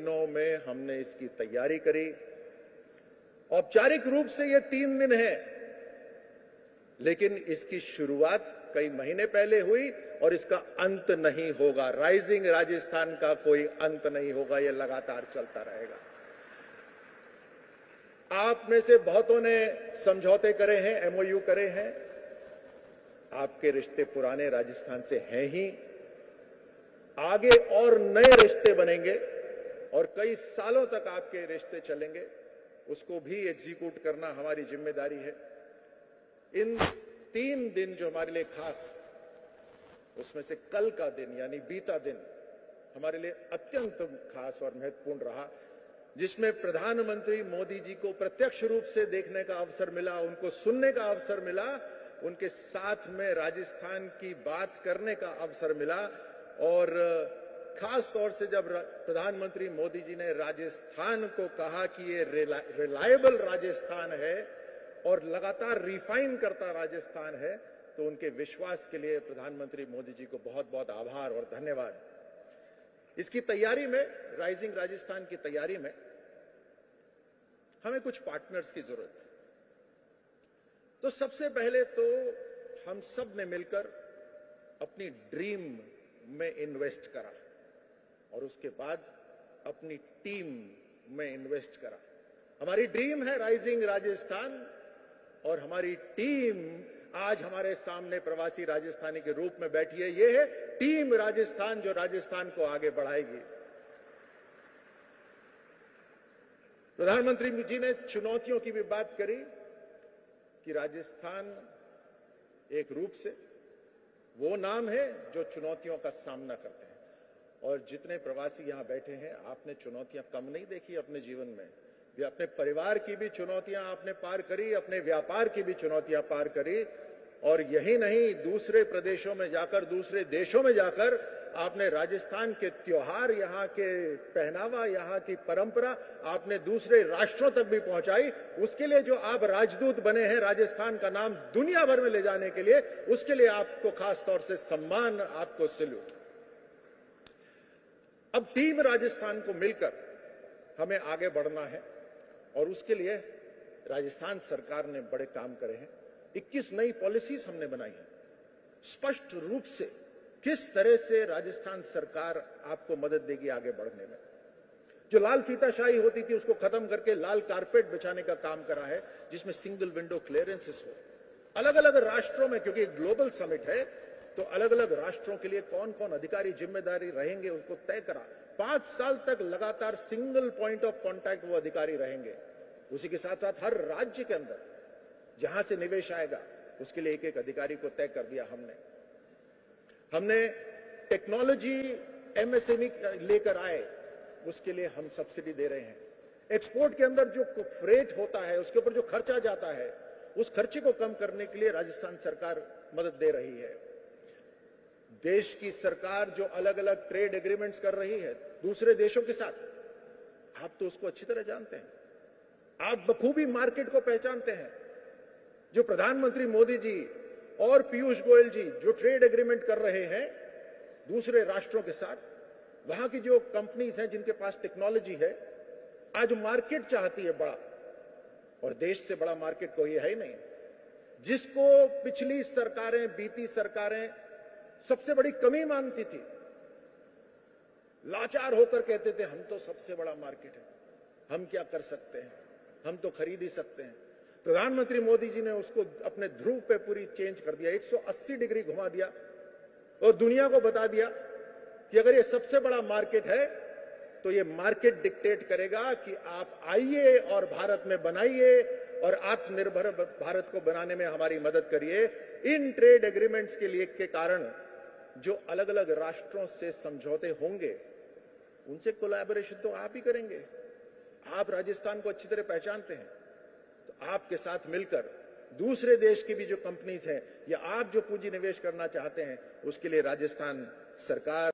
दिनों में हमने इसकी तैयारी करी। औपचारिक रूप से ये 3 दिन है, लेकिन इसकी शुरुआत कई महीने पहले हुई और इसका अंत नहीं होगा। राइजिंग राजस्थान का कोई अंत नहीं होगा, यह लगातार चलता रहेगा। आप में से बहुतों ने समझौते करे हैं, एमओयू करे हैं। आपके रिश्ते पुराने राजस्थान से हैं ही, आगे और नए रिश्ते बनेंगे और कई सालों तक आपके रिश्ते चलेंगे। उसको भी एग्जीक्यूट करना हमारी जिम्मेदारी है। इन 3 दिन जो हमारे लिए खास, उसमें से कल का दिन यानी बीता दिन हमारे लिए अत्यंत खास और महत्वपूर्ण रहा, जिसमें प्रधानमंत्री मोदी जी को प्रत्यक्ष रूप से देखने का अवसर मिला, उनको सुनने का अवसर मिला, उनके साथ में राजस्थान की बात करने का अवसर मिला। और खास तौर से जब प्रधानमंत्री मोदी जी ने राजस्थान को कहा कि ये रिलायबल राजस्थान है और लगातार रिफाइन करता राजस्थान है, तो उनके विश्वास के लिए प्रधानमंत्री मोदी जी को बहुत बहुत आभार और धन्यवाद। इसकी तैयारी में, राइजिंग राजस्थान की तैयारी में हमें कुछ पार्टनर्स की जरूरत है। तो सबसे पहले तो हम सब ने मिलकर अपनी ड्रीम में इन्वेस्ट करा और उसके बाद अपनी टीम में इन्वेस्ट करा। हमारी ड्रीम है राइजिंग राजस्थान और हमारी टीम आज हमारे सामने प्रवासी राजस्थानी के रूप में बैठी है। यह है टीम राजस्थान, जो राजस्थान को आगे बढ़ाएगी। प्रधानमंत्री जी ने चुनौतियों की भी बात करी कि राजस्थान एक रूप से वो नाम है जो चुनौतियों का सामना करते हैं। और जितने प्रवासी यहां बैठे हैं, आपने चुनौतियां कम नहीं देखी अपने जीवन में। भी अपने परिवार की भी चुनौतियां आपने पार करी, अपने व्यापार की भी चुनौतियां पार करी, और यही नहीं, दूसरे प्रदेशों में जाकर, दूसरे देशों में जाकर आपने राजस्थान के त्योहार, यहाँ के पहनावा, यहाँ की परंपरा आपने दूसरे राष्ट्रों तक भी पहुंचाई। उसके लिए जो आप राजदूत बने हैं, राजस्थान का नाम दुनिया भर में ले जाने के लिए, उसके लिए आपको खास तौर से सम्मान, आपको सैल्यूट। अब टीम राजस्थान को मिलकर हमें आगे बढ़ना है और उसके लिए राजस्थान सरकार ने बड़े काम करे हैं। 21 नई पॉलिसीज हमने बनाई है। स्पष्ट रूप से किस तरह से राजस्थान सरकार आपको मदद देगी आगे बढ़ने में। जो लाल फीताशाही होती थी उसको खत्म करके लाल कारपेट बिछाने का काम करा है, जिसमें सिंगल विंडो क्लियरेंसेस हो। अलग अलग राष्ट्रों में, क्योंकि ग्लोबल समिट है, तो अलग अलग राष्ट्रों के लिए कौन कौन अधिकारी जिम्मेदारी रहेंगे उसको तय करा। 5 साल तक लगातार सिंगल पॉइंट ऑफ कांटेक्ट वो अधिकारी रहेंगे। उसी के साथ साथ हर राज्य के अंदर जहां से निवेश आएगा उसके लिए एक एक अधिकारी को तय कर दिया हमने टेक्नोलॉजी एमएसएमई लेकर आए, उसके लिए हम सब्सिडी दे रहे हैं। एक्सपोर्ट के अंदर जो फ्रेट होता है, उसके ऊपर जो खर्चा जाता है, उस खर्चे को कम करने के लिए राजस्थान सरकार मदद दे रही है। देश की सरकार जो अलग अलग ट्रेड एग्रीमेंट्स कर रही है दूसरे देशों के साथ, आप तो उसको अच्छी तरह जानते हैं। आप बखूबी मार्केट को पहचानते हैं। जो प्रधानमंत्री मोदी जी और पीयूष गोयल जी जो ट्रेड एग्रीमेंट कर रहे हैं दूसरे राष्ट्रों के साथ, वहां की जो कंपनीज हैं जिनके पास टेक्नोलॉजी है, आज मार्केट चाहती है बड़ा, और देश से बड़ा मार्केट कोई है ही नहीं। जिसको पिछली सरकारें, बीती सरकारें सबसे बड़ी कमी मानती थी, लाचार होकर कहते थे हम तो सबसे बड़ा मार्केट है, हम क्या कर सकते हैं, हम तो खरीद ही सकते हैं। प्रधानमंत्री मोदी जी ने उसको अपने ध्रुव पे पूरी चेंज कर दिया, 180 डिग्री घुमा दिया और दुनिया को बता दिया कि अगर ये सबसे बड़ा मार्केट है तो ये मार्केट डिक्टेट करेगा कि आप आइए और भारत में बनाइए और आत्मनिर्भर भारत को बनाने में हमारी मदद करिए। इन ट्रेड एग्रीमेंट्स के लिए के कारण जो अलग अलग राष्ट्रों से समझौते होंगे उनसे कोलैबोरेशन तो आप ही करेंगे। आप राजस्थान को अच्छी तरह पहचानते हैं, तो आपके साथ मिलकर दूसरे देश की भी जो कंपनीज हैं या आप जो पूंजी निवेश करना चाहते हैं, उसके लिए राजस्थान सरकार